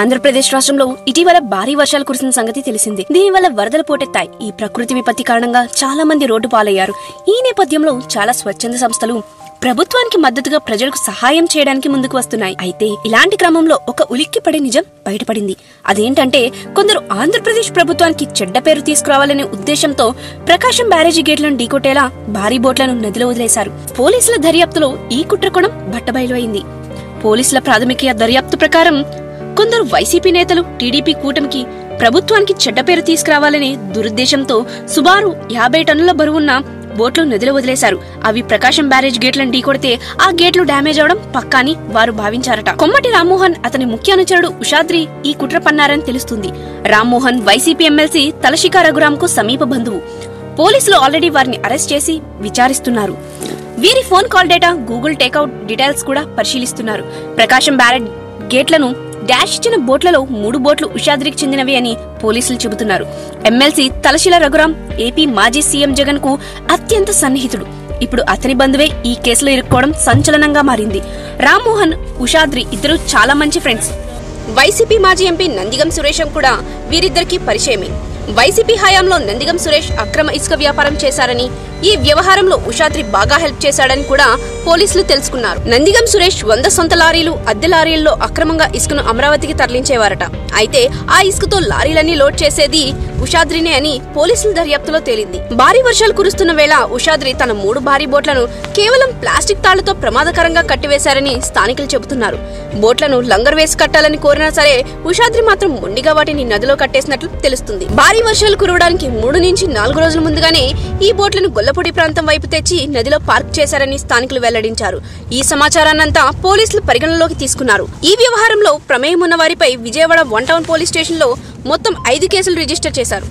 ఆంధ్రప్రదేశ్ రాష్ట్రంలో ఇటీవల భారీ వర్షాలు కురిసిన సంగతి తెలిసిందే. దీనివల్ల వరదలు పోటెత్తాయి. ఈ ప్రకృతి విపత్తి కారణంగా చాలా మంది రోడ్డు పాలయ్యారు. ఈ నేపథ్యంలో చాలా స్వచ్ఛంద సంస్థలు ప్రభుత్వానికి మద్దతుగా ప్రజలకు సహాయం చేయడానికి ముందుకు వస్తున్నాయి. అయితే ఇలాంటి క్రమంలో ఒక ఉలిక్కిపడే నిజం బయటపడింది. అదేంటంటే కొందరు ఆంధ్రప్రదేశ్ ప్రభుత్వానికి చెడ్డ పేరు తీసుకురావాలనే ఉద్దేశంతో ప్రకాశం బ్యారేజీ గేట్లను ఢీకొట్టేలా భారీ బోట్లను నదిలో వదిలేశారు. పోలీసుల దర్యాప్తులో ఈ కుట్రకోణం బట్టబయలువైంది. పోలీసుల ప్రాథమిక దర్యాప్తు ప్రకారం కొందరు వైసీపీ నేతలు టీడీపీ కూటమికి ప్రభుత్వానికి చెడ్డ పేరు తీసుకురావాలనే దురుద్దేశంతో సుమారు 50 టన్నుల బరువున్న బోట్లు నదిలో వదిలేశారు. అవి ప్రకాశం బ్యారేజ్ గేట్లను ఢీకొడితే ఆ గేట్లు డ్యామేజ్ అవడం పక్కాని వారు భావించారట. కొమ్మటి రామ్మోహన్, అతని ముఖ్య అనుచరుడు ఉషాద్రి ఈ కుట్ర పన్నారని తెలుస్తుంది. రామ్మోహన్ వైసీపీ ఎమ్మెల్సీ తలశిఖా రఘురామ్ కు సమీప బంధువు. పోలీసులు ఆల్రెడీ వారిని అరెస్ట్ చేసి విచారిస్తున్నారు. వీరి phone call data, Google takeout details కూడా పరిశీలిస్తున్నారు. ప్రకాశం బ్యారేజ్ గేట్లను డాష్ ఇచ్చిన బోట్లలో 3 బోట్లు ఉషాద్రికి చెందినవి అని పోలీసులు చెబుతున్నారు. ఎమ్మెల్సీ తలశిల రఘురామ్ ఏపీ మాజీ సీఎం జగన్ కు అత్యంత సన్నిహితుడు. ఇప్పుడు అతని బంధువే ఈ కేసులో ఇరుక్కోవడం సంచలనంగా మారింది. రామ్మోహన్, ఉషాద్రి ఇద్దరు చాలా మంచి ఫ్రెండ్స్. వైసీపీ మాజీ ఎంపీ నందిగం సురేశం కూడా వీరిద్దరికి పరిచయమే. వైసీపీ హయాంలో నందిగం సురేష్ అక్రమ ఇసుక వ్యాపారం చేశారని, ఈ వ్యవహారంలో ఉషాద్రి బాగా హెల్ప్ చేశాడని కూడా పోలీసులు తెలుసుకున్నారు. నందిగం సురేష్ 100 సొంత లారీలు, అద్దె లారీల్లో అక్రమంగా ఇసుకను అమరావతికి తరలించేవారట. అయితే ఆ ఇసుకతో లారీలన్నీ లోడ్ చేసేది ఉషాద్రినే అని పోలీసుల దర్యాప్తులో తేలింది. భారీ వర్షాలు కురుస్తున్న వేళ ఉషాద్రి తన 3 భారీ బోట్లను కేవలం ప్లాస్టిక్ తాళ్లతో ప్రమాదకరంగా కట్టివేశారని స్థానికులు చెబుతున్నారు. బోట్లను లంగర్ వేసి కట్టాలని కోరినా సరే ఉషాద్రి మాత్రం మొండిగా వాటిని నదిలో కట్టేసినట్లు తెలుస్తుంది. భారీ వర్షాలు కురవడానికి 3 నుంచి 4 రోజుల ముందుగానే ఈ బోట్లను గొల్లపూడి ప్రాంతం వైపు తెచ్చి నదిలో పార్క్ చేశారని స్థానికులు వెల్లడించారు. ఈ సమాచారాన్నంతా పోలీసులు పరిగణలోకి తీసుకున్నారు. ఈ వ్యవహారంలో ప్రమేయం ఉన్న వారిపై విజయవాడ 1 టౌన్ పోలీస్ స్టేషన్ లో మొత్తం 5 కేసులు రిజిస్టర్ చేశారు.